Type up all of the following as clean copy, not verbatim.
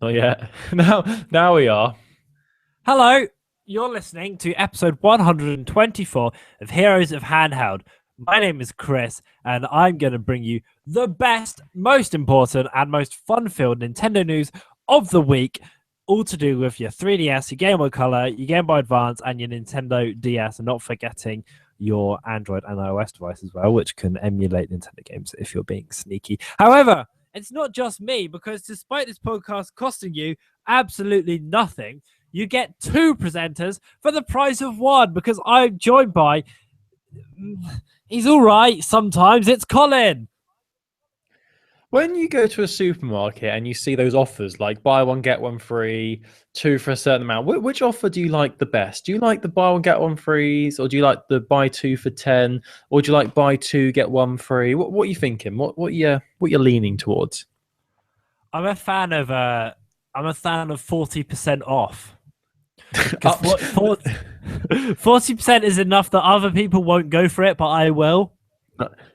Not yet. Now we are. Hello, you're listening to episode 124 of Heroes of Handheld. My name is Chris, and I'm going to bring you the best, most important, and most fun-filled Nintendo news of the week, all to do with your 3DS, your Game Boy Color, your Game Boy Advance, and your Nintendo DS, and not forgetting your Android and iOS device as well, which can emulate Nintendo games if you're being sneaky. However, it's not just me, because despite this podcast costing you absolutely nothing, you get two presenters for the price of one, because I'm joined by, he's all right sometimes, it's Colin. When you go to a supermarket and you see those offers like buy one, get one free, two for a certain amount, which offer do you like the best? Do you like the buy one, get one frees, or do you like the buy two for 10, or do you like buy two, get one free? What are you thinking? What you're leaning towards? I'm a fan of 40% off. 40% is enough that other people won't go for it, but I will.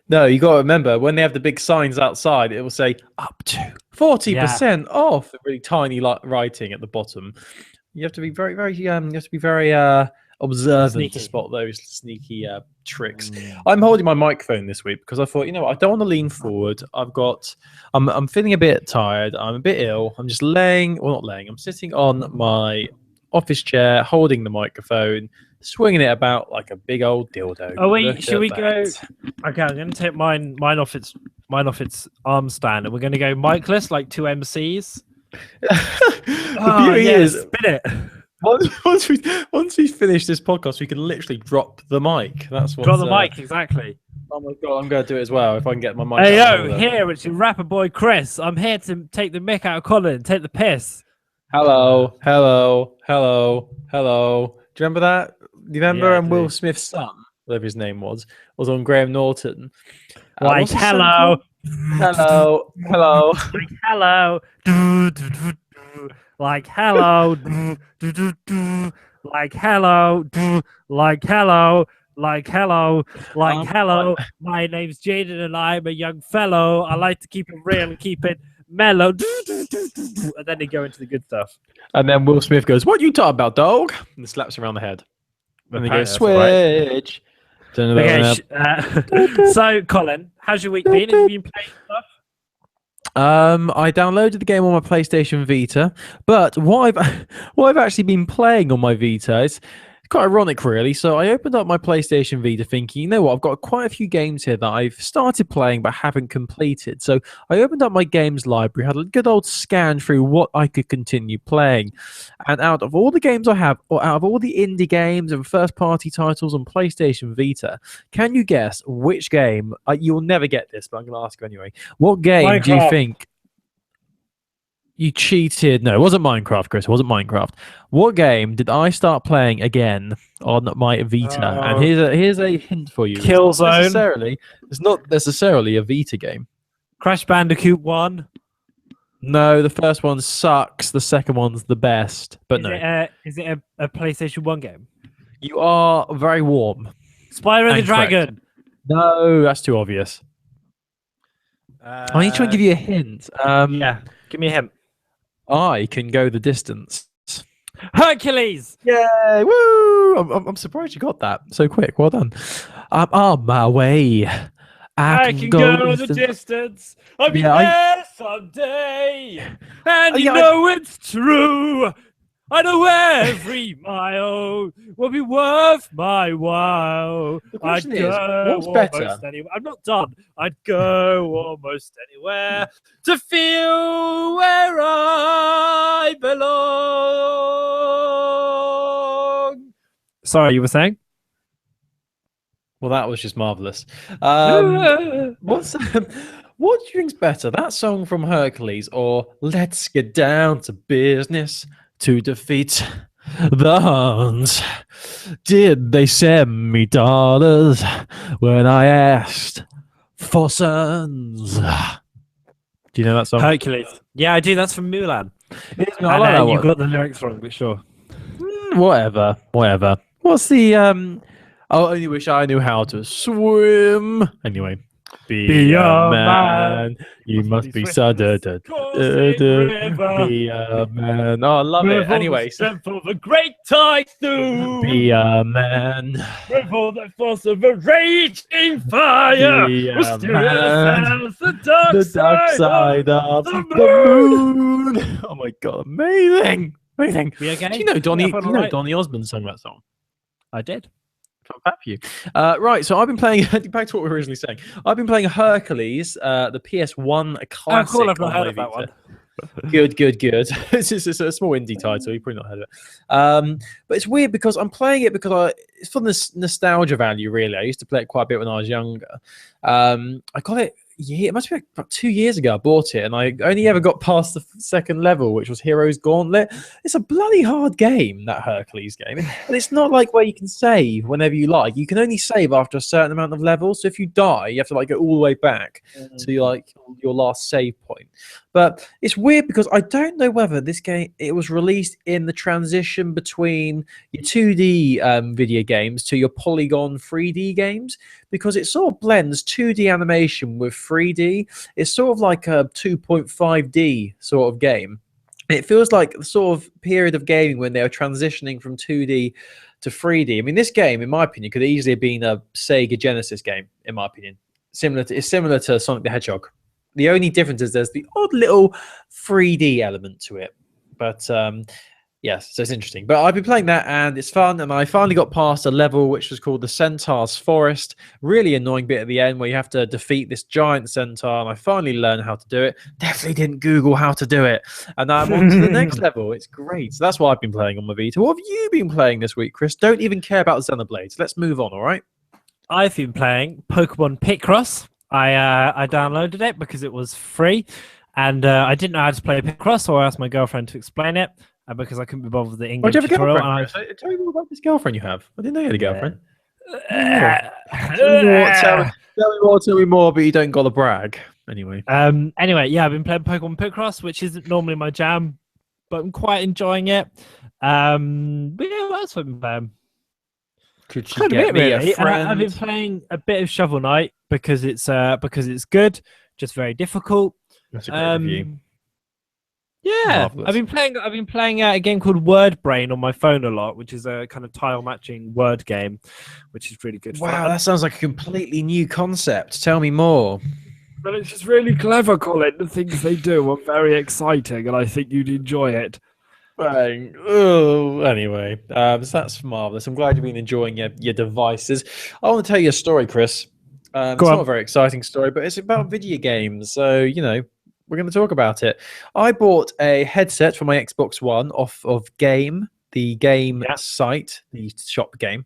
No, you got to remember when they have the big signs outside, it will say up to 40% off. Really tiny writing at the bottom. You have to be very observant Sneaky. to spot those sneaky tricks. I'm holding my microphone this week because I thought, I don't want to lean forward. I'm feeling a bit tired. I'm a bit ill. I'm just I'm sitting on my office chair, holding the microphone, swinging it about like a big old dildo. Oh wait, should we go? Okay, I'm going to take mine off its arm stand, and we're going to go micless like two MCs. The beauty is, spin it. Once we finish this podcast, we can literally drop the mic. Drop the mic, exactly. Oh my god, I'm going to do it as well if I can get my mic. Hey yo, here it's your rapper boy Chris. I'm here to take the mick out of Colin, take the piss. Hello. Do you remember that? Do you remember? Yeah, and Will Smith's son, whatever his name was on Graham Norton. Like hello. Like hello. Like hello. Like hello. Like hello. Like hello. Like hello. My name's Jaden and I'm a young fellow. I like to keep it real and keep it mellow. And then they go into the good stuff. And then Will Smith goes, "What you talking about, dog?" And slaps him around the head. And they go, "Switch." Right. Okay, so Colin, how's your week been? Have you been playing stuff? I downloaded the game on my PlayStation Vita, but what I've actually been playing on my Vita is quite ironic, really. So I opened up my PlayStation Vita thinking, you know what, I've got quite a few games here that I've started playing but haven't completed. So I opened up my games library, had a good old scan through what I could continue playing. And out of all the games I have, or out of all the indie games and first-party titles on PlayStation Vita, can you guess which game, you'll never get this, but I'm going to ask you anyway, what game do you think... You cheated. No, it wasn't Minecraft, Chris. It wasn't Minecraft. What game did I start playing again on my Vita? And here's a hint for you. Killzone. It's not necessarily a Vita game. Crash Bandicoot 1. No, the first one sucks. The second one's the best. But Is it a PlayStation 1 game? You are very warm. Spyro the Dragon. No, that's too obvious. I need to try and give you a hint. Yeah, give me a hint. I can go the distance. Hercules! Yay! Woo! I'm surprised you got that so quick. Well done. I'm on my way. I can go the distance. I'll be there someday. And you know it's true. I know every mile will be worth my while. The question is, what's better? I'm not done. I'd go almost anywhere to feel where I belong. Sorry, you were saying? Well, that was just marvelous. What do you think's better, that song from Hercules or Let's Get Down to Business to Defeat the Huns? Did they send me dollars when I asked for sons? Do you know that song? Hercules. Yeah, I do. That's from Mulan. You got the lyrics wrong, but sure. Whatever. What's the I only wish I knew how to swim. Anyway, Be a man. You must be sudden. River. Be a man. Oh, I love it. With all the Anyways, strength of a great typhoon. be a man. With all the force of a raging fire. Be a Mysterious man. as the dark Side of the moon. Oh my god, amazing. Amazing. We okay? Do you know Donny? Yeah, Do fun, you know alright? Donny Osmond sung that song? I did. Fun fact for you. Right, so I've been playing. Back to what we were originally saying. I've been playing Hercules, the PS1 classic. Oh, cool. I've not on heard my of that Vita. one. Good. It's a small indie title. You've probably not heard of it. But it's weird because I'm playing it because it's for the nostalgia value, really. I used to play it quite a bit when I was younger. I got it. Yeah, it must be about 2 years ago. I bought it, and I only ever got past the second level, which was Heroes Gauntlet. It's a bloody hard game, that Hercules game, and it's not like where you can save whenever you like. You can only save after a certain amount of levels. So if you die, you have to like go all the way back to your last save point. But it's weird because I don't know whether this game it was released in the transition between your 2D video games to your polygon 3D games, because it sort of blends 2D animation with 3D. It's sort of like a 2.5D sort of game. It feels like the sort of period of gaming when they were transitioning from 2D to 3D. I mean, this game, in my opinion, could easily have been a Sega Genesis game, in my opinion. It's similar to Sonic the Hedgehog. The only difference is there's the odd little 3D element to it. But yes, so it's interesting. But I've been playing that and it's fun. And I finally got past a level which was called the Centaur's Forest. Really annoying bit at the end where you have to defeat this giant centaur. And I finally learned how to do it. Definitely didn't Google how to do it. And I'm on to the next level. It's great. So that's what I've been playing on my Vita. What have you been playing this week, Chris? Don't even care about Xenoblades. Let's move on, all right? I've been playing Pokemon Picross. I downloaded it because it was free, and I didn't know how to play Picross, so I asked my girlfriend to explain it because I couldn't be bothered with the English Do you have a tutorial. girlfriend, Chris? Tell me more about this girlfriend you have. I didn't know you had a girlfriend. Tell me more, but you don't got to brag. Anyway. Anyway, yeah, I've been playing Pokemon Picross, which isn't normally my jam, but I'm quite enjoying it. But yeah, what else have I been playing? Could you get me a friend? I've been playing a bit of Shovel Knight because it's good, just very difficult. That's a great review. Yeah, Marvelous. I've been playing a game called Word Brain on my phone a lot, which is a kind of tile matching word game, which is really good. Wow, that sounds like a completely new concept. Tell me more. But it's just really clever, Colin. The things they do are very exciting, and I think you'd enjoy it. Bang. Oh, anyway, so that's marvelous. I'm glad you've been enjoying your devices. I want to tell you a story, Chris. It's not a very exciting story, but it's about video games. So, we're going to talk about it. I bought a headset for my Xbox One off of Game, the game site, the shop Game.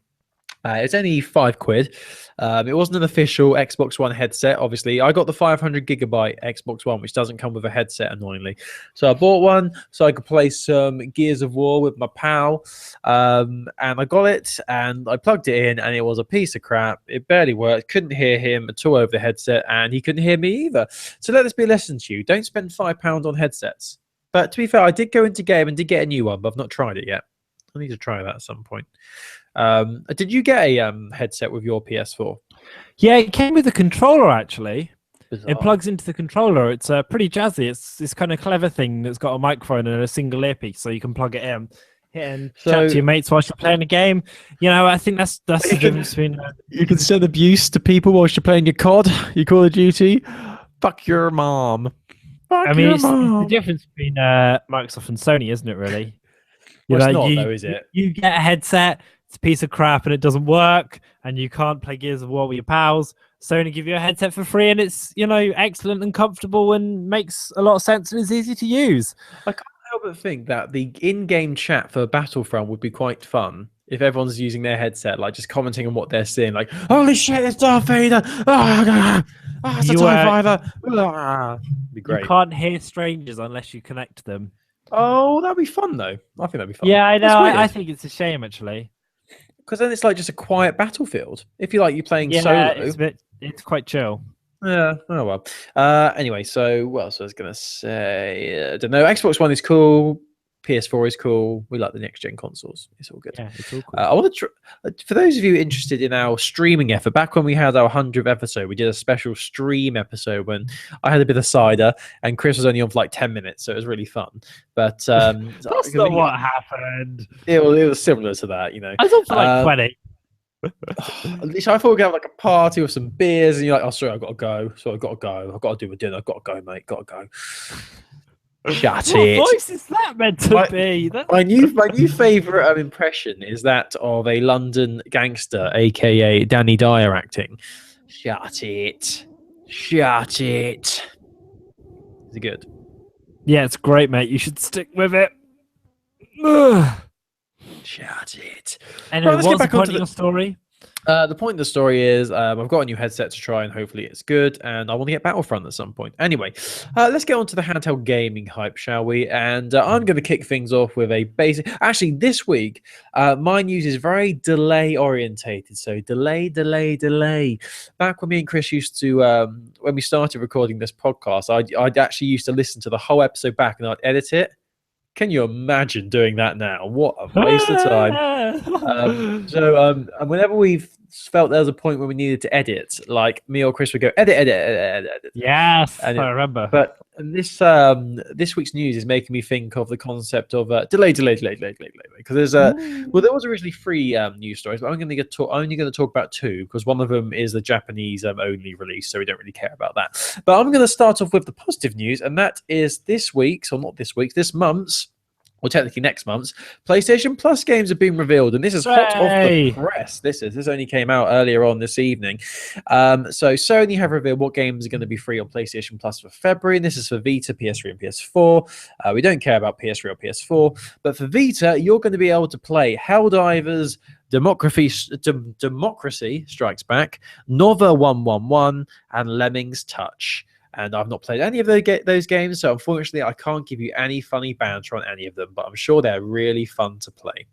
It's only £5. It wasn't an official Xbox One headset, obviously. I got the 500 gigabyte Xbox One, which doesn't come with a headset, annoyingly. So I bought one so I could play some Gears of War with my pal. And I got it, and I plugged it in, and it was a piece of crap. It barely worked. Couldn't hear him at all over the headset, and he couldn't hear me either. So let this be a lesson to you. Don't spend £5 on headsets. But to be fair, I did go into Game and did get a new one, but I've not tried it yet. I need to try that at some point. Did you get a headset with your PS4? Yeah, it came with a controller actually. Bizarre. It plugs into the controller. It's pretty jazzy. It's this kind of clever thing that's got a microphone and a single earpiece, so you can plug it in and chat to your mates whilst you're playing a game. I think that's the difference between. You can send abuse to people whilst you're playing your COD, your Call of Duty. Fuck your mom. It's the difference between Microsoft and Sony, isn't it? Really. Well, it's not, though, is it? You get a headset, it's a piece of crap, and it doesn't work, and you can't play Gears of War with your pals. Sony give you a headset for free, and it's excellent and comfortable and makes a lot of sense and is easy to use. I can't help but think that the in-game chat for Battlefront would be quite fun if everyone's using their headset, like just commenting on what they're seeing, like "Holy shit, it's Darth Vader! It's a TIE fighter!" It'd be great. You can't hear strangers unless you connect to them. Oh, that'd be fun though. I think that'd be fun. Yeah, I know. I think it's a shame actually. Because then it's like just a quiet battlefield. If you're playing solo, it's quite chill. Yeah. Oh well. Anyway, so what else I was gonna say? I don't know. Xbox One is cool. PS4 is cool. We like the next gen consoles. It's all good. Yeah, it's all cool. I want to, for those of you interested in our streaming effort, back when we had our 100th episode, we did a special stream episode when I had a bit of cider and Chris was only on for like 10 minutes, so it was really fun. But That's not what happened. it was similar to that, you know. I was on for like 20. So I thought we'd have like a party with some beers, and you're like, "Oh, sorry, I've got to go. So I've got to go. I've got to do my dinner. I've got to go, mate. Got to go." Shut it. What voice is that meant to be? My new favourite impression is that of a London gangster, aka Danny Dyer, acting. Shut it. Shut it. Is it good? Yeah, it's great, mate. You should stick with it. Ugh. Shut it. Anyway, Right, what's the point of your story? The point of the story is I've got a new headset to try and hopefully it's good, and I want to get Battlefront at some point. Anyway, let's get on to the handheld gaming hype, shall we? And I'm going to kick things off with a basic... Actually, this week, my news is very delay-orientated. So delay. Back when me and Chris used to... when we started recording this podcast, I'd actually used to listen to the whole episode back and I'd edit it. Can you imagine doing that now? What a waste of time. So whenever we've felt there was a point where we needed to edit, like me or Chris would go, edit. Yes, I remember. But this week's news is making me think of the concept of delay. Because there's well, there was originally 3 news stories, but I'm only going to talk about 2 because one of them is the Japanese only release, so we don't really care about that. But I'm going to start off with the positive news, and that is this month's, or technically next month's, PlayStation Plus games have been revealed, and this is hot off the press. This only came out earlier on this evening. So Sony have revealed what games are going to be free on PlayStation Plus for February, and this is for Vita, PS3, and PS4. We don't care about PS3 or PS4, but for Vita, you're going to be able to play Helldivers, Democracy Strikes Back, Nova 111, and Lemmings Touch. And I've not played any of those games, so unfortunately I can't give you any funny banter on any of them, but I'm sure they're really fun to play.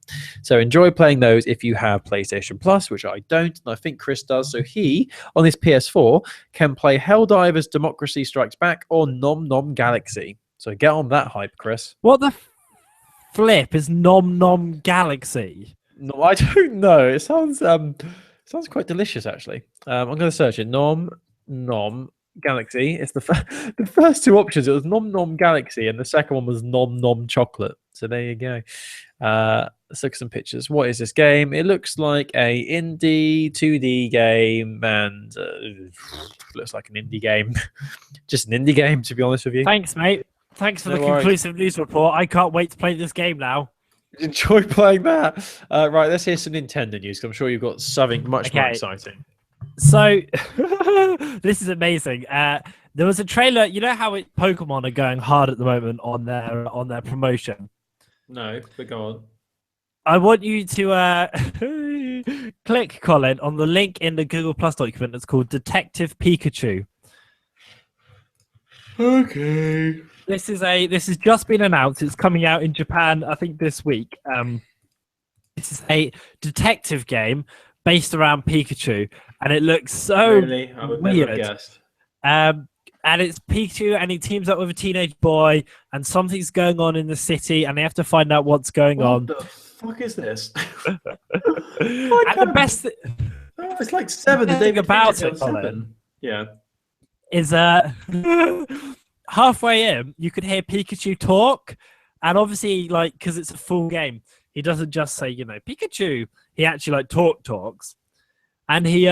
So enjoy playing those if you have PlayStation Plus, which I don't, and I think Chris does. So he, on his PS4, can play Helldivers, Democracy Strikes Back, or Nom Nom Galaxy. So get on that hype, Chris. What the flip is Nom Nom Galaxy? No, I don't know. It sounds quite delicious, actually. I'm going to search it. Nom Nom Galaxy. It's the first 2 options. It was Nom Nom Galaxy, and the second one was Nom Nom Chocolate. So there you go. Let's look at some pictures. What is this game? It looks like a indie 2D game, and looks like an indie game. Just an indie game, to be honest with you. Thanks, mate. Thanks for the conclusive news report. I can't wait to play this game now. Enjoy playing that. Right, let's hear some Nintendo news, because I'm sure you've got something much more exciting. So, this is amazing. There was a trailer. You know how Pokemon are going hard at the moment on their promotion? No, but go on. I want you to click, Colin, on the link in the Google Plus document that's called Detective Pikachu. Okay. This has just been announced. It's coming out in Japan, I think, this week. This is a detective game based around Pikachu, and it looks so really? I would weird. Never have guessed. And it's Pikachu, and he teams up with a teenage boy, and something's going on in the city, and they have to find out what's going on. What the fuck is this? And the best it's like 7. The thing about it, Colin, yeah, is halfway in, you could hear Pikachu talk, and obviously, like, because it's a full game, he doesn't just say, Pikachu. He actually talks, and he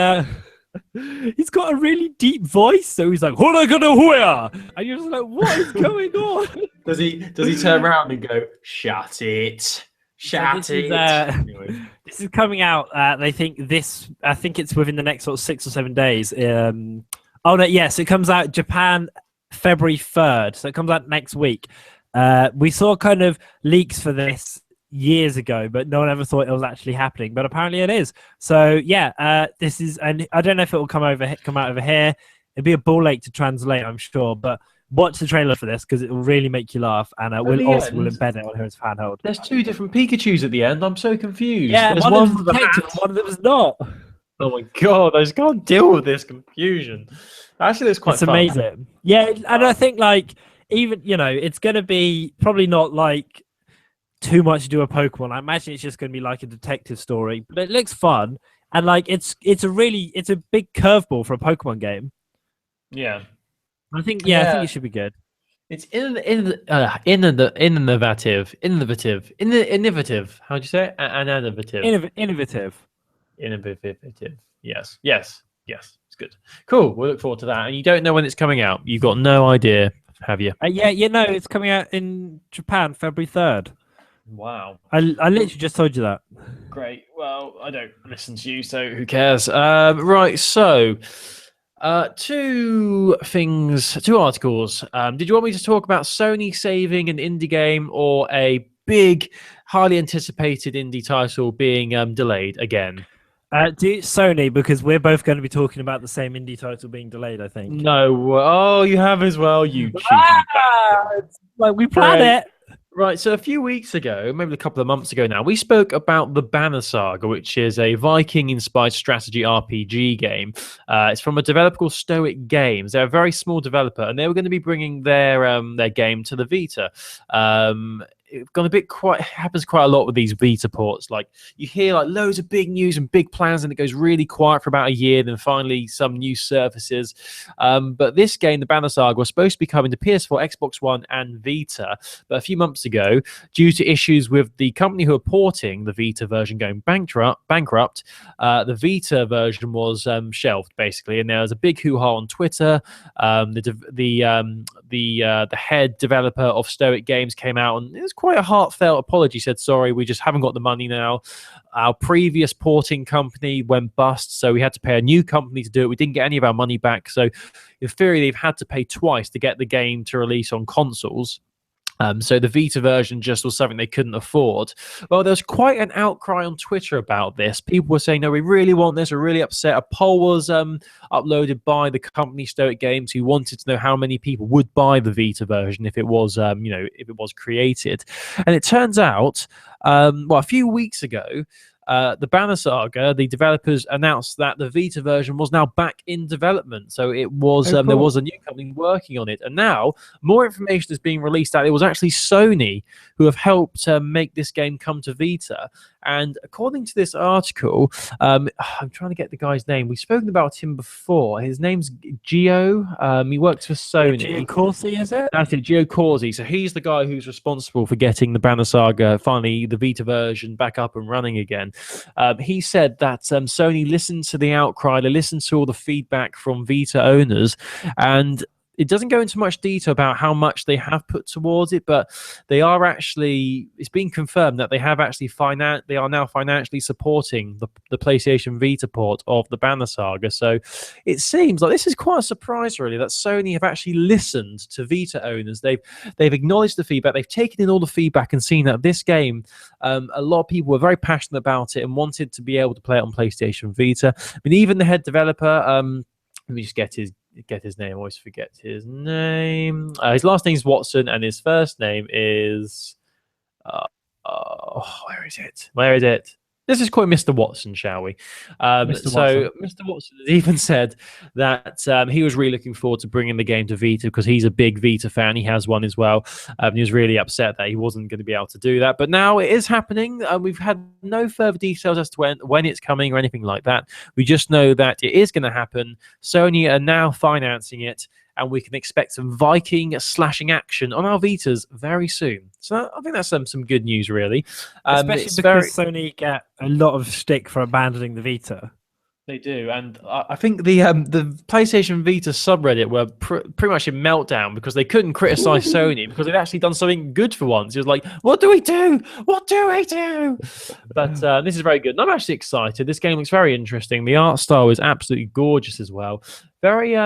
he's got a really deep voice. So he's like, "Hora-gonna-hoya," and you're just like, "What is going on?" Does he turn around and go, "Shut it, shut it"? Anyway. This is coming out. I think it's within the next sort of 6 or 7 days. Oh no, yes, it comes out Japan February 3rd, so it comes out next week. We saw kind of leaks for this years ago, but no one ever thought it was actually happening, but apparently it is. So yeah, this is, and I don't know if it will come out over here. It'd be a ball ache to translate, I'm sure, but watch the trailer for this because it will really make you laugh, and we'll embed it on Heroes of Handheld. There's 2 different Pikachus at the end. I'm so confused. Yeah, there's one of them was one of them was not. Oh my god, I just can't deal with this confusion. Actually, it's quite fun. Amazing. Yeah, and I think, like, even, it's going to be probably not like too much to do with Pokemon. I imagine it's just going to be like a detective story, but it looks fun. And like it's a big curveball for a Pokemon game. Yeah. I think it should be good. It's innovative. How do you say it? Innovative. Innovative. Innovative. Yes. It's good. Cool. We'll look forward to that. And you don't know when it's coming out. You've got no idea, have you? It's coming out in Japan February 3rd. Wow. I literally just told you that. Great. Well, I don't listen to you, so who cares? Right. So, two articles. Did you want me to talk about Sony saving an indie game or a big, highly anticipated indie title being delayed again? Do Sony, because we're both going to be talking about the same indie title being delayed, I think. No. Oh, you have as well, you cheeky It's like we planned it. Right, so a few weeks ago, maybe a couple of months ago now, we spoke about the Banner Saga, which is a Viking-inspired strategy RPG game. It's from a developer called Stoic Games. They're a very small developer, and they were going to be bringing their game to the Vita. It's gone a bit happens quite a lot with these Vita ports. Like you hear like loads of big news and big plans, and it goes really quiet for about a year. Then finally some new surfaces. But this game, the Banner Saga, was supposed to be coming to PS4, Xbox One, and Vita. But a few months ago, due to issues with the company who are porting the Vita version going bankrupt, the Vita version was shelved basically, and there was a big hoo-ha on Twitter. The head developer of Stoic Games came out, and it was quite a heartfelt apology. Said, sorry, we just haven't got the money now. Our previous porting company went bust, so we had to pay a new company to do it. We didn't get any of our money back. So in theory, they've had to pay twice to get the game to release on consoles. So the Vita version just was something they couldn't afford. Well, there was quite an outcry on Twitter about this. People were saying, no, we really want this. We're really upset. A poll was uploaded by the company Stoic Games, who wanted to know how many people would buy the Vita version if it was, if it was created. And it turns out, a few weeks ago, the Banner Saga, the developers announced that the Vita version was now back in development. So it was cool. there was a new company working on it, and now more information is being released that it was actually Sony who have helped make this game come to Vita. And according to this article, I'm trying to get the guy's name. We've spoken about him before. His name's Gio. He works for Sony. Gio Corsi, is it? That's it, Gio Corsi. So he's the guy who's responsible for getting the Banner Saga, finally the Vita version, back up and running again. He said that Sony listened to the outcry, they listened to all the feedback from Vita owners, and it doesn't go into much detail about how much they have put towards it, but they are actually, it's been confirmed that they have actually they are now financially supporting the PlayStation Vita port of the Banner Saga. So it seems like this is quite a surprise, really, that Sony have actually listened to Vita owners. They've acknowledged the feedback, they've taken in all the feedback and seen that this game, a lot of people were very passionate about it and wanted to be able to play it on PlayStation Vita. I mean, even the head developer, let me just get his name. I always forget his name. His last name is Watson, and his first name is where is it? Let's just call him Mr. Watson, shall we? Mr. Watson has even said that he was really looking forward to bringing the game to Vita because he's a big Vita fan. He has one as well. He was really upset that he wasn't going to be able to do that. But now it is happening. We've had no further details as to when it's coming or anything like that. We just know that it is going to happen. Sony are now financing it, and we can expect some Viking slashing action on our Vitas very soon. So I think that's some good news, really. Especially because Sony get a lot of stick for abandoning the Vita. They do, and I think the PlayStation Vita subreddit were pretty much in meltdown because they couldn't criticize Sony because they'd actually done something good for once. It was like, what do we do? What do we do? But this is very good, and I'm actually excited. This game looks very interesting. The art style is absolutely gorgeous as well. Very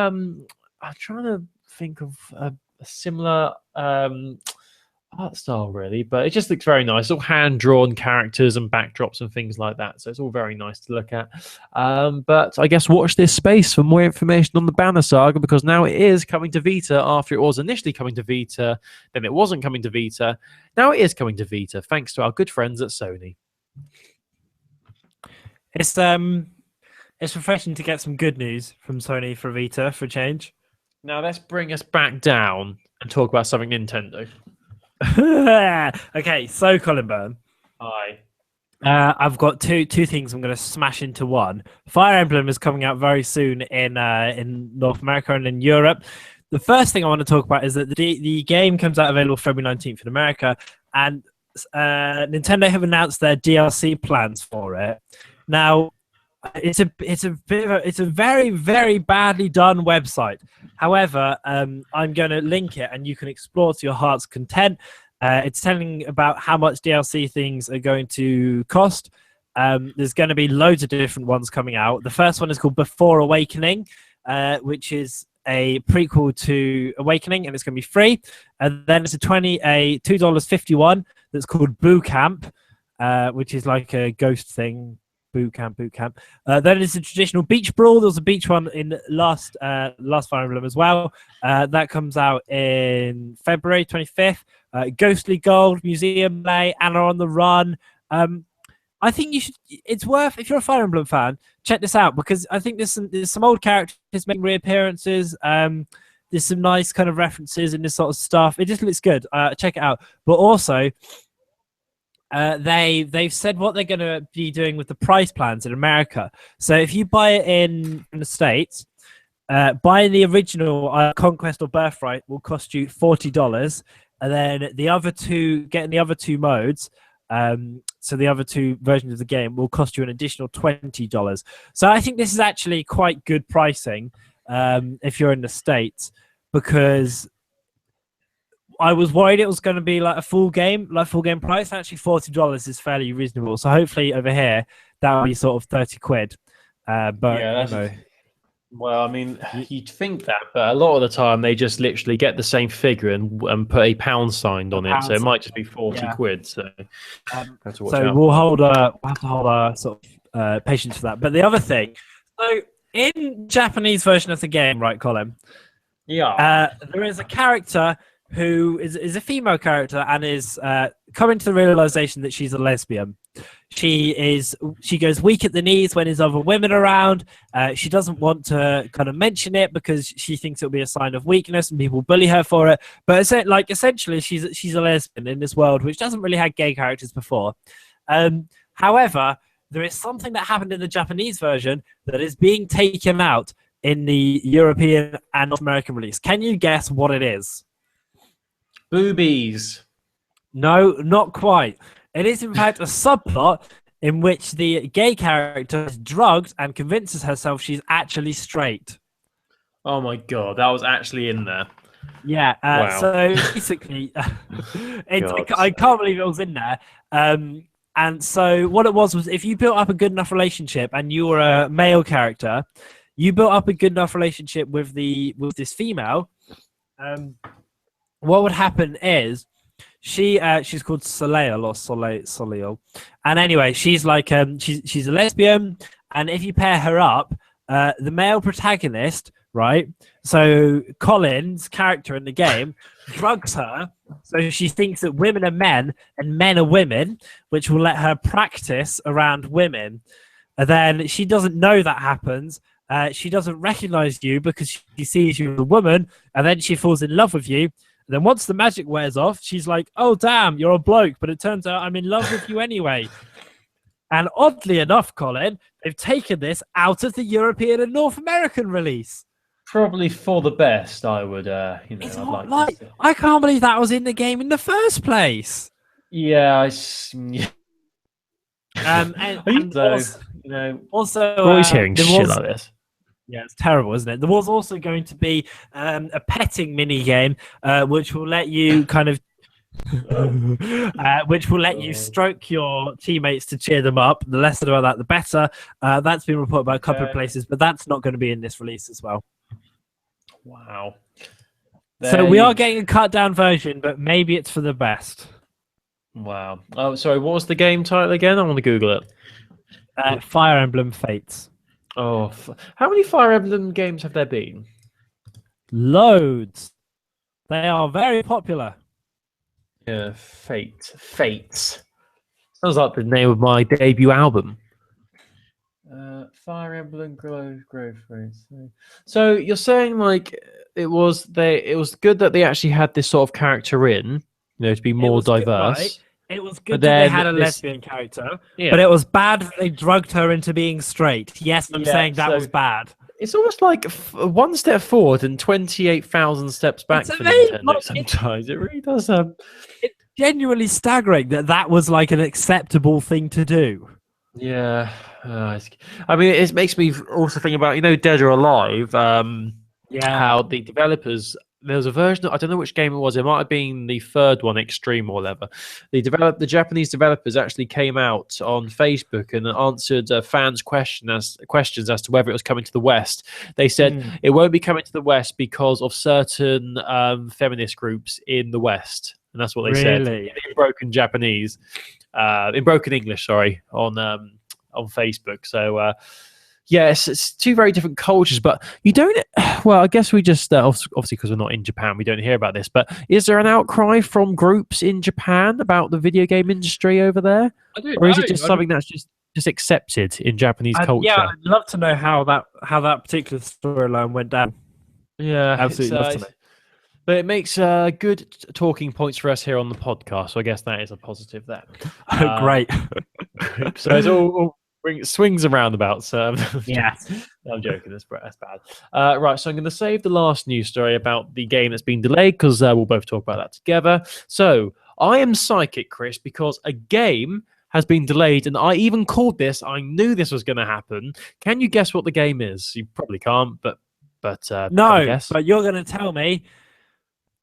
I'm trying to think of a similar art style, really, but it just looks very nice. It's all hand-drawn characters and backdrops and things like that, so it's all very nice to look at. But I guess watch this space for more information on the Banner Saga, because now it is coming to Vita after it was initially coming to Vita, then it wasn't coming to Vita. Now it is coming to Vita, thanks to our good friends at Sony. It's refreshing to get some good news from Sony for Vita for a change. Now let's bring us back down and talk about something Nintendo. Okay, so Colin Byrne. Hi. I've got two things I'm going to smash into one. Fire Emblem is coming out very soon in North America and in Europe. The first thing I want to talk about is that the game comes out available February 19th in America, and Nintendo have announced their DLC plans for it. Now, it's a very very badly done website. However, I'm going to link it, and you can explore to your heart's content. It's telling about how much DLC things are going to cost. There's going to be loads of different ones coming out. The first one is called Before Awakening, which is a prequel to Awakening, and it's going to be free. And then it's a $2.51 that's called Boo Camp, which is like a ghost thing. Boot camp. Then it's a traditional beach brawl. There was a beach one in last Fire Emblem as well. That comes out in February 25th. Ghostly Gold, Museum Play, Anna on the Run. I think you should. It's worth, if you're a Fire Emblem fan, check this out, because I think there's some old characters making reappearances. There's some nice kind of references in this sort of stuff. It just looks good. Check it out. But also, they've said what they're going to be doing with the price plans in America. So if you buy it in the States, buying the original Conquest or Birthright will cost you $40, and then getting the other two modes, so the other two versions of the game, will cost you an additional $20. So I think this is actually quite good pricing if you're in the States, because I was worried it was going to be like full game price. Actually, $40 is fairly reasonable. So hopefully over here that will be sort of 30 quid. But yeah, well, I mean, you'd think that, but a lot of the time they just literally get the same figure and put a pound sign on it, so it might just be 40 quid. So, have to watch out. We'll have to hold our sort of patience for that. But the other thing, so in Japanese version of the game, right, Colin? Yeah. There is a character who is a female character and is coming to the realization that she's a lesbian. She goes weak at the knees when there's other women around. She doesn't want to kind of mention it because she thinks it'll be a sign of weakness and people bully her for it. But essentially, she's a lesbian in this world, which doesn't really have gay characters before. However, there is something that happened in the Japanese version that is being taken out in the European and North American release. Can you guess what it is? Boobies. No, not quite. It is, in fact, a subplot in which the gay character is drugged and convinces herself she's actually straight. Oh my god, that was actually in there. Yeah, wow. So basically, I can't believe it was in there. And so what it was if you built up a good enough relationship and you were a male character, you built up a good enough relationship with this female. What would happen is she's called Soleil or Soleil, and anyway, she's like she's a lesbian, and if you pair her up, the male protagonist, right? So Colin's character in the game drugs her, so she thinks that women are men and men are women, which will let her practice around women. And then she doesn't know that happens. She doesn't recognize you because she sees you as a woman, and then she falls in love with you. And then once the magic wears off, she's like, oh, damn, you're a bloke, but it turns out I'm in love with you anyway. And oddly enough, Colin, they've taken this out of the European and North American release. Probably for the best, I would, I can't believe that was in the game in the first place. Yeah, also, always hearing shit like this. Yeah, it's terrible, isn't it? There was also going to be a petting mini game, which will let you kind of, stroke your teammates to cheer them up. The less about that, the better. That's been reported by a couple of places, but that's not going to be in this release as well. Wow. So we are getting a cut down version, but maybe it's for the best. Wow. Oh, sorry. What was the game title again? I want to Google it. Fire Emblem Fates. Oh, how many Fire Emblem games have there been? Loads. They are very popular. Yeah, Fates. Sounds like the name of my debut album. Fire Emblem Growth Rates. So you're saying like it was good that they actually had this sort of character in, to be It more was good, diverse. right? It was But good that they then had a this, lesbian character, yeah, but it was bad that they drugged her into being straight. Yes, I'm yeah. saying that So was bad. it's almost like one step forward and 28,000 steps back It's a for very, Nintendo. Sometimes it really does. it's genuinely staggering that that was like an acceptable thing to do. Yeah. I mean, it makes me also think about Dead or Alive. Yeah. How the developers there was a version I don't know which game it was. It might have been the third one, Extreme or whatever. The Japanese developers actually came out on Facebook and answered fans' questions as to whether it was coming to the West. They said it won't be coming to the West because of certain feminist groups in the West, and that's what they said Really? in broken Japanese, in broken English. Sorry, on Facebook. So. Yes, it's two very different cultures, but you don't. Well, I guess we just obviously because we're not in Japan, we don't hear about this. But is there an outcry from groups in Japan about the video game industry over there, I don't or is it know. just something that's just accepted in Japanese culture? Yeah, I'd love to know how that particular storyline went down. Yeah, Absolutely love to know. but it makes good talking points for us here on the podcast. So I guess that is a positive there. Great. So it's all swings and roundabouts. Yeah. I'm joking. That's bad. Right, so I'm going to save the last news story about the game that's been delayed because we'll both talk about that together. So I am psychic, Chris, because a game has been delayed, and I even called this. I knew this was going to happen. Can you guess what the game is? You probably can't, but No, guess. but you're going to tell me.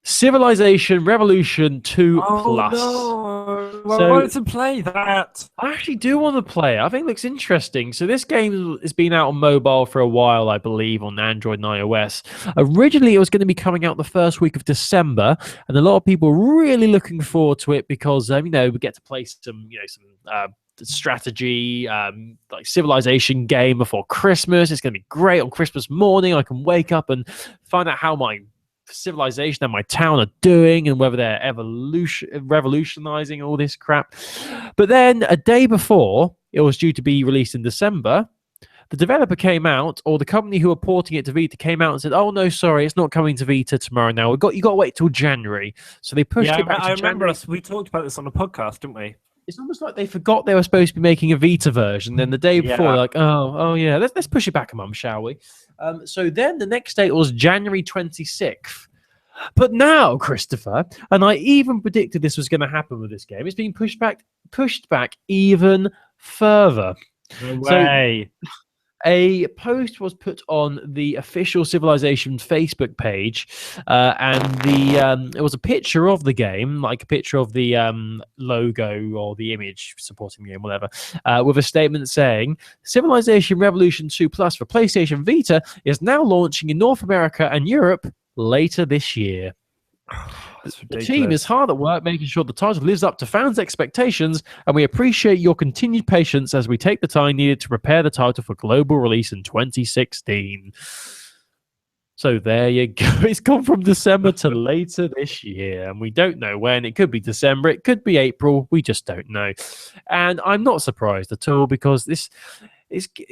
Civilization Revolution 2 Oh Plus. no! I So- wanted to play that. I actually do want to play it. I think it looks interesting. So this game has been out on mobile for a while, I believe, on Android and iOS. Originally, it was going to be coming out the first week of December, and a lot of people were really looking forward to it because we get to play some strategy, like civilization game before Christmas. It's going to be great on Christmas morning. I can wake up and find out how my civilization and my town are doing and whether they're revolutionizing all this crap. But then a day before it was due to be released in December, the developer came out, or the company who were porting it to Vita came out and said, "Oh no, sorry, it's not coming to Vita tomorrow. Now you got to wait till January." So they pushed it back to remember January. we talked about this on the podcast, didn't we? It's almost like they forgot they were supposed to be making a Vita version. Then the day before, they're like, oh yeah, let's push it back a month, shall we? So then the next date was January 26th. But now, Christopher, and I even predicted this was going to happen with this game, it's been pushed back even further. No way. So, a post was put on the official Civilization Facebook page, and it was a picture of the game, like a picture of the logo or the image supporting the game, whatever, with a statement saying, "Civilization Revolution 2 Plus for PlayStation Vita is now launching in North America and Europe later this year." The team is hard at work making sure the title lives up to fans' expectations, and we appreciate your continued patience as we take the time needed to prepare the title for global release in 2016. So there you go. It's gone from December to later this year, and we don't know when. It could be December, it could be April. We just don't know. And I'm not surprised at all because it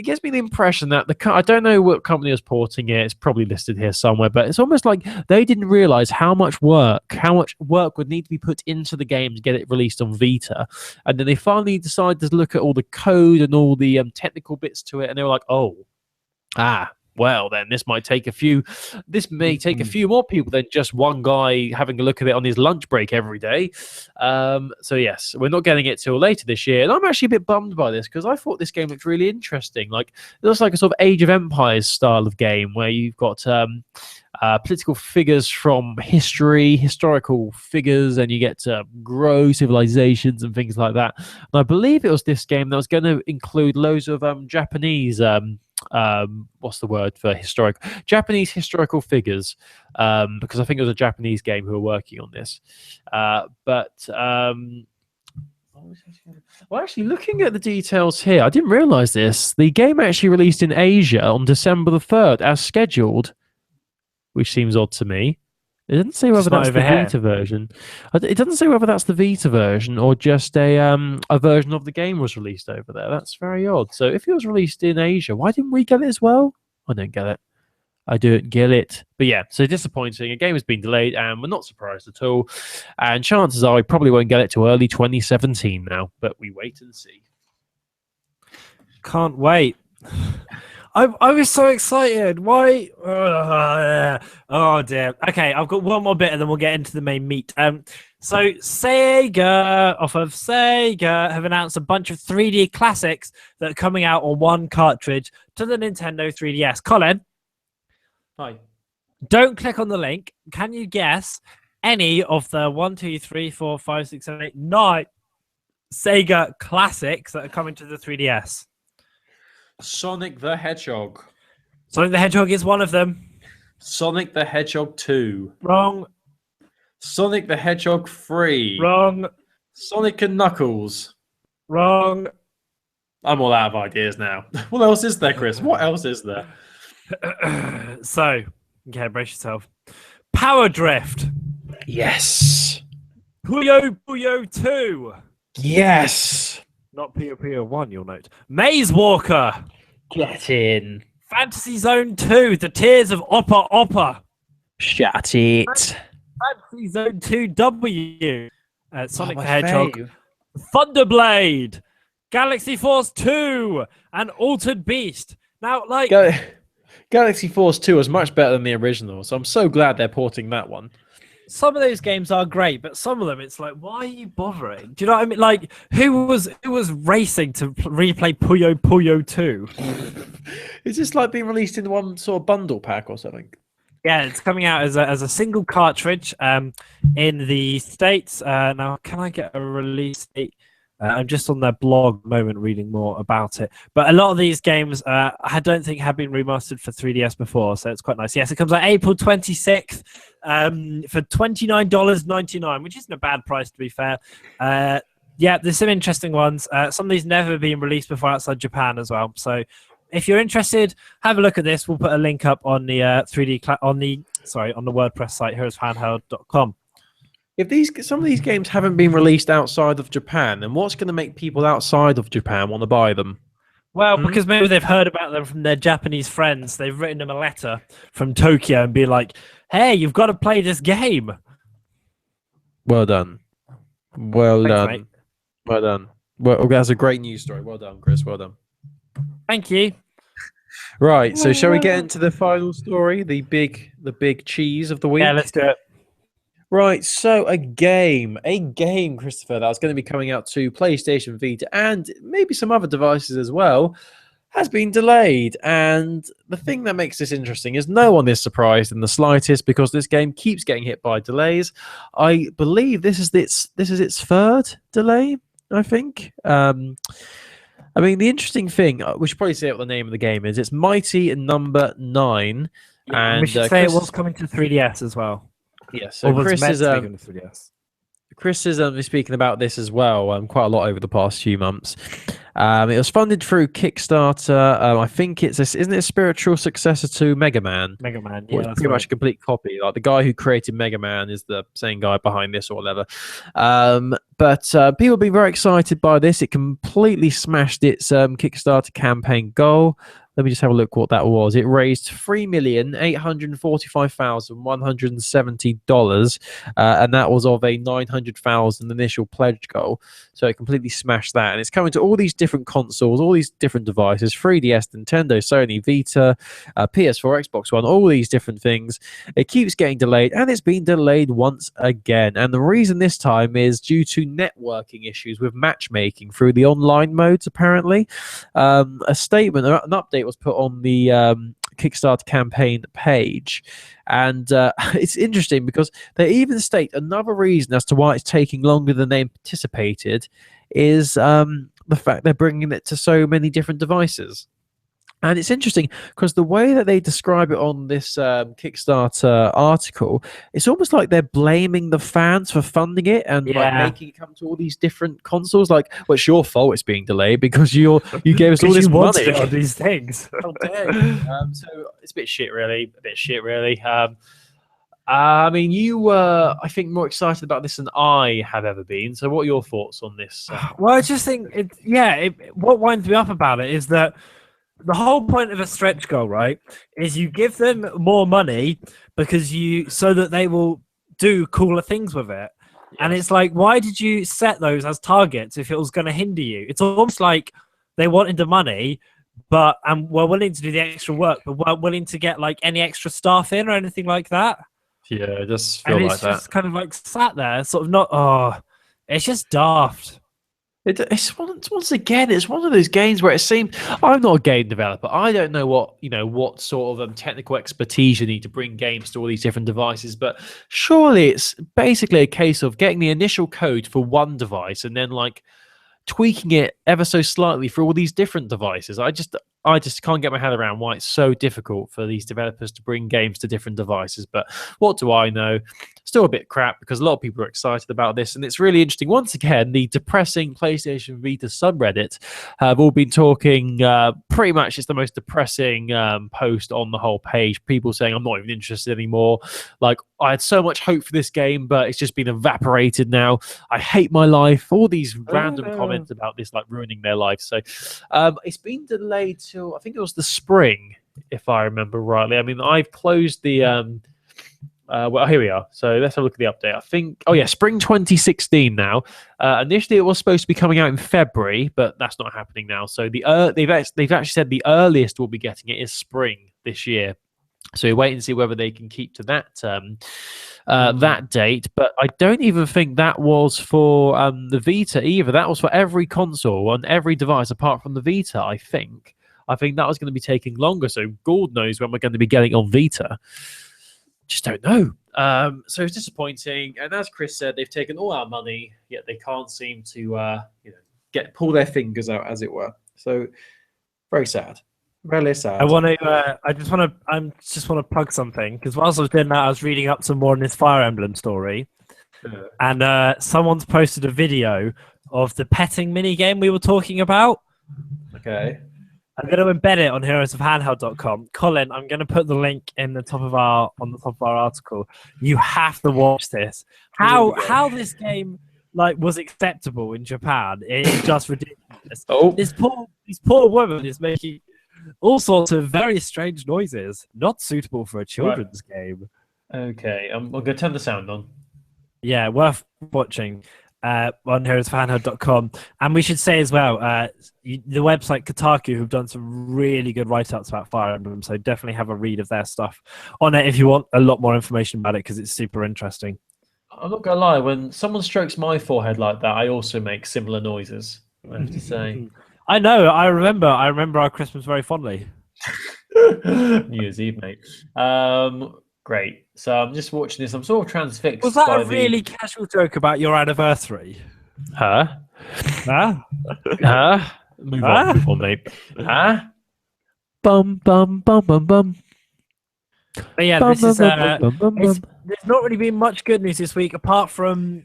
gives me the impression that I don't know what company was porting it. It's probably listed here somewhere, but it's almost like they didn't realize how much work would need to be put into the game to get it released on Vita. And then they finally decided to look at all the code and all the technical bits to it, and they were like, well, then this may take a few more people than just one guy having a look at it on his lunch break every day. So yes, we're not getting it till later this year. And I'm actually a bit bummed by this because I thought this game looked really interesting. Like, it looks like a sort of Age of Empires style of game where you've got political figures from history, historical figures, and you get to grow civilizations and things like that. And I believe it was this game that was going to include loads of Japanese what's the word for Japanese historical figures, because I think it was a Japanese game who were working on this. Well, actually, looking at the details here, I didn't realize this. The game actually released in Asia on December the 3rd as scheduled, which seems odd to me. It doesn't say whether that's the Vita version. It doesn't say whether that's the Vita version or just a version of the game was released over there. That's very odd. So if it was released in Asia, why didn't we get it as well? I don't get it. I don't get it. But yeah, so disappointing. A game has been delayed, and we're not surprised at all. And chances are we probably won't get it to early 2017 now, but we wait and see. Can't wait. I was so excited. Why? Oh dear. Okay, I've got one more bit, and then we'll get into the main meat. So Sega, off of Sega, have announced a bunch of 3D classics that are coming out on one cartridge to the Nintendo 3DS. Colin, Hi. don't click on the link. Can you guess any of the 1, 2, 3, 4, 5, 6, 7, 8, 9 Sega classics that are coming to the 3DS? Sonic the Hedgehog. Sonic the Hedgehog is one of them. Sonic the Hedgehog 2. Wrong. Sonic the Hedgehog 3. Wrong. Sonic and Knuckles. Wrong. I'm all out of ideas now. What else is there, Chris? What else is there? So, okay, brace yourself. Power Drift. Yes. Puyo Puyo 2. Yes. Not Puyo Puyo 1, you'll note. Maze Walker. Get in. Fantasy Zone 2. The Tears of Oppa Oppa. Shut it. Fantasy Zone 2 W. Sonic my the Hedgehog. fave. Thunderblade. Galaxy Force 2. And Altered Beast. Now, like... Galaxy Force 2 is much better than the original, so I'm so glad they're porting that one. Some of those games are great, but some of them, it's like, why are you bothering? Do you know what I mean? Like, who was racing to replay Puyo Puyo 2? Is this like being released in one sort of bundle pack or something? Yeah, it's coming out as a single cartridge in the States. Now, can I get a release date? I'm just on their blog at the moment reading more about it. But a lot of these games I don't think have been remastered for 3DS before, so it's quite nice. Yes, it comes out April 26th for $29.99, which isn't a bad price, to be fair. Yeah, there's some interesting ones. Some of these never been released before outside Japan as well. So if you're interested, have a look at this. We'll put a link up on the on the WordPress site, heroesofhandheld.com. If some of these games haven't been released outside of Japan, then what's going to make people outside of Japan want to buy them? Well, because maybe they've heard about them from their Japanese friends. They've written them a letter from Tokyo and be like, "Hey, you've got to play this game." Well done. Well Thanks, done. mate. Well done. Well, that's a great news story. Well done, Chris. Well done. Thank you. Right. So, shall we get into the final story, the big cheese of the week? Yeah, let's do it. Right, so a game, Christopher, that's going to be coming out to PlayStation Vita and maybe some other devices as well, has been delayed. And the thing that makes this interesting is no one is surprised in the slightest because this game keeps getting hit by delays. I believe this is its third delay, I think. I mean, the interesting thing, we should probably say what the name of the game is. It's Mighty number 9. Yeah, and we should say it was coming to 3DS as well. Yes, so Chris is speaking about this as well quite a lot over the past few months. It was funded through Kickstarter. I think isn't it a spiritual successor to Mega Man? Mega Man, yeah, it's pretty much a complete copy. Like the guy who created Mega Man is the same guy behind this or whatever. But people have been very excited by this. It completely smashed its Kickstarter campaign goal. Let me just have a look what that was. It raised $3,845,170, and that was of a $900,000 initial pledge goal. So it completely smashed that. And it's coming to all these different consoles, all these different devices, 3DS, Nintendo, Sony, Vita, PS4, Xbox One, all these different things. It keeps getting delayed, and it's been delayed once again. And the reason this time is due to networking issues with matchmaking through the online modes, apparently. A statement, an update was put on the Kickstarter campaign page, and it's interesting because they even state another reason as to why it's taking longer than they anticipated is the fact they're bringing it to so many different devices. And it's interesting because the way that they describe it on this Kickstarter article, it's almost like they're blaming the fans for funding it and like making it come to all these different consoles. Like, well, it's your fault it's being delayed because you gave us all this money on these things. How dare you? So it's a bit shit, really. I mean, you were, I think, more excited about this than I have ever been. So what are your thoughts on this? Well, I just think, what winds me up about it is that the whole point of a stretch goal, right, is you give them more money so that they will do cooler things with it. And Yes. it's like, why did you set those as targets if it was going to hinder you? It's almost like they wanted the money, and were willing to do the extra work, but weren't willing to get like any extra staff in or anything like that. Yeah, it does feel And like it's that. just kind of like sat there, sort of not. Oh, it's just daft. It's once again, it's one of those games where it seems I'm not a game developer. I don't know what sort of technical expertise you need to bring games to all these different devices. But surely it's basically a case of getting the initial code for one device and then like tweaking it ever so slightly for all these different devices. I just can't get my head around why it's so difficult for these developers to bring games to different devices. But what do I know? Still a bit crap because a lot of people are excited about this, and it's really interesting. Once again, the depressing PlayStation Vita subreddit have all been talking. Pretty much, it's the most depressing post on the whole page. People saying, "I'm not even interested anymore." Like, I had so much hope for this game, but it's just been evaporated now. I hate my life. All these random comments about this, like ruining their life. So, it's been delayed till I think it was the spring, if I remember rightly. I mean, I've closed the. Well, here we are. So let's have a look at the update. I think, spring 2016 now. Initially, it was supposed to be coming out in February, but that's not happening now. So they've actually said the earliest we'll be getting it is spring this year. So we wait and see whether they can keep to that date. But I don't even think that was for the Vita either. That was for every console on every device apart from the Vita. I think that was going to be taking longer. So God knows when we're going to be getting on Vita. Just don't know. So it's disappointing. And as Chris said, they've taken all our money, yet they can't seem to pull their fingers out, as it were. So very sad. Really sad. I just want to plug something because whilst I was doing that, I was reading up some more on this Fire Emblem story, and someone's posted a video of the petting mini game we were talking about. Okay. I'm going to embed it on heroesofhandheld.com. Colin, I'm going to put the link on the top of our article. You have to watch this. How this game was acceptable in Japan is just ridiculous. Oh, this poor woman is making all sorts of very strange noises, not suitable for a children's game. Okay, I'm going to turn the sound on. Yeah, worth watching. On heroesofhandheld.com. And we should say as well, the website Kotaku have done some really good write-ups about Fire Emblem, so definitely have a read of their stuff on it if you want a lot more information about it, because it's super interesting. I'm not going to lie, when someone strokes my forehead like that, I also make similar noises, I have to say. I know, I remember our Christmas very fondly. New Year's Eve, mate. Great. So I'm just watching this. I'm sort of transfixed. Was that a really casual joke about your anniversary? Huh? Move on before, mate. Huh? Bum, bum, bum, bum, bum. But yeah, there's not really been much good news this week apart from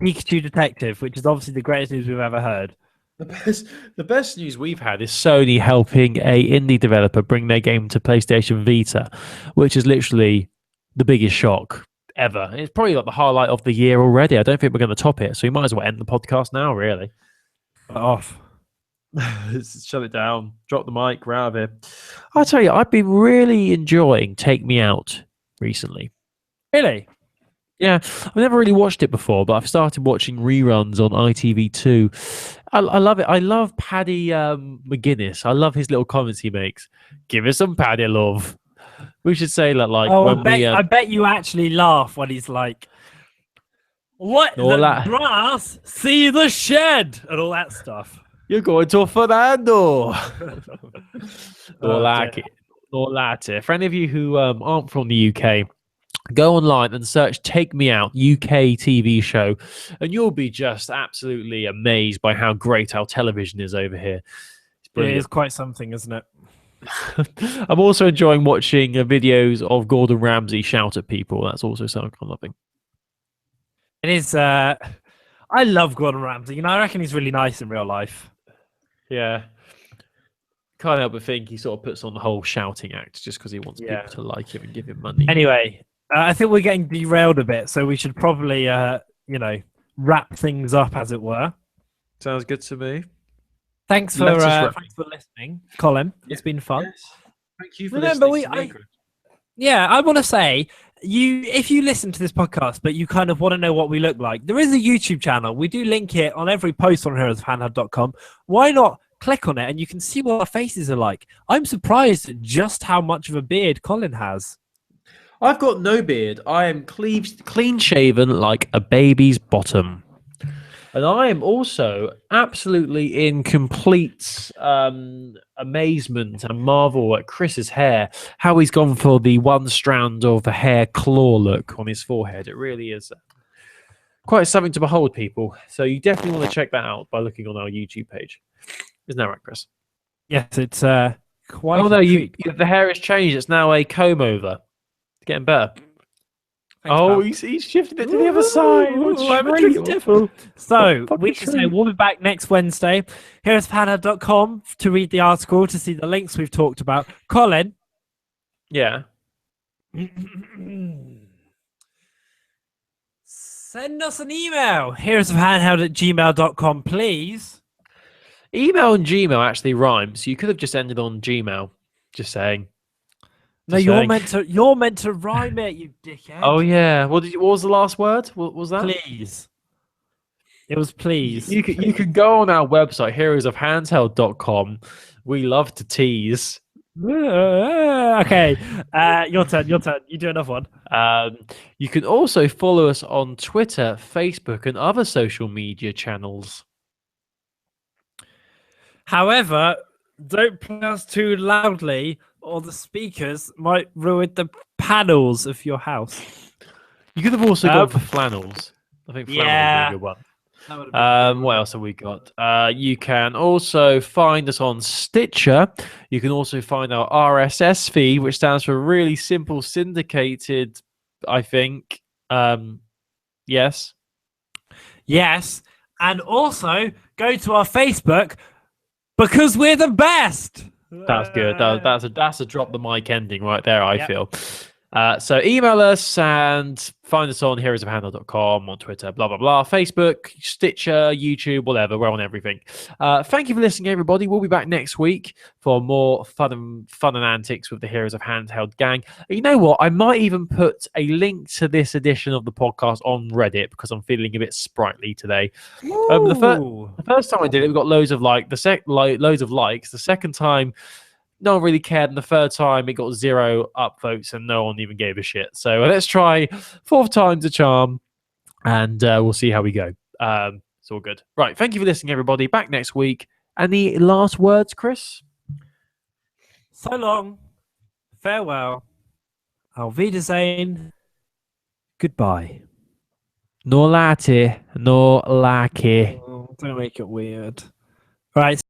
Pikachu Detective, which is obviously the greatest news we've ever heard. The best news we've had is Sony helping a indie developer bring their game to PlayStation Vita, which is literally the biggest shock ever. It's probably like the highlight of the year already. I don't think we're going to top it, so we might as well end the podcast now, really. Off. Shut it down. Drop the mic. We're out of here. I'll tell you, I've been really enjoying Take Me Out recently. Really? Yeah, I've never really watched it before, but I've started watching reruns on ITV2. I love it. I love Paddy McGuinness. I love his little comments he makes. Give us some Paddy love. We should say that, like, I bet you actually laugh when he's like, "Let the grass see the shed," and all that stuff. You're going to Fernando. All that. For any of you who aren't from the UK, go online and search Take Me Out UK TV show, and you'll be just absolutely amazed by how great our television is over here. It is quite something, isn't it? I'm also enjoying watching videos of Gordon Ramsay shout at people. That's also something I'm loving. It is. I love Gordon Ramsay. I reckon he's really nice in real life. Yeah. Can't help but think he sort of puts on the whole shouting act just because he wants people to like him and give him money. Anyway, I think we're getting derailed a bit, so we should probably, wrap things up, as it were. Sounds good to me. Thanks for listening, Colin. It's been fun. Yes. Thank you for Remember, listening to me, Chris. I want to say, if you listen to this podcast, but you kind of want to know what we look like, there is a YouTube channel. We do link it on every post on heroesofhandheld.com. Why not click on it and you can see what our faces are like? I'm surprised at just how much of a beard Colin has. I've got no beard. I am clean shaven like a baby's bottom. And I am also absolutely in complete amazement and marvel at Chris's hair, how he's gone for the one strand of a hair claw look on his forehead. It really is quite something to behold, people. So you definitely want to check that out by looking on our YouTube page. Isn't that right, Chris? Yes, it's quite. Oh, no, the hair has changed. It's now a comb over. It's getting better. Thanks, he's shifted it to the other side. I'm a tricky devil. So, we can say we'll be back next Wednesday. Heroesofhandheld.com to read the article, to see the links we've talked about. Colin. Yeah. Send us an email. heroesofhandheld@gmail.com, please. Email and Gmail actually rhymes. You could have just ended on Gmail. Just saying. No, you're meant to rhyme it, you dickhead. Oh yeah. What was the last word? What was that? Please. It was please. You can go on our website, heroesofhandheld.com. We love to tease. Okay. Your turn. You do another one. You can also follow us on Twitter, Facebook, and other social media channels. However, don't play us too loudly, or the speakers might ruin the panels of your house. You could have also gone for flannels. I think flannels would be a good one. What else have we got? You can also find us on Stitcher. You can also find our RSS feed, which stands for Really Simple Syndicated, I think. Yes. Yes. And also go to our Facebook, because we're the best. That's good. That's a drop the mic ending right there, I feel. So email us and find us on heroesofhandheld.com, on Twitter, blah, blah, blah, Facebook, Stitcher, YouTube, whatever. We're on everything. Thank you for listening, everybody. We'll be back next week for more fun and antics with the Heroes of Handheld gang. You know what? I might even put a link to this edition of the podcast on Reddit because I'm feeling a bit sprightly today. The first time I did it, we got loads of likes. The second time, no one really cared, and the third time it got 0 upvotes and no one even gave a shit. So let's try 4th time's a charm, and we'll see how we go. It's all good. Right, thank you for listening, everybody. Back next week. Any last words, Chris? So long. Farewell. Auf Wiedersehen. Goodbye. No latte, no lacke. Don't make it weird. Right.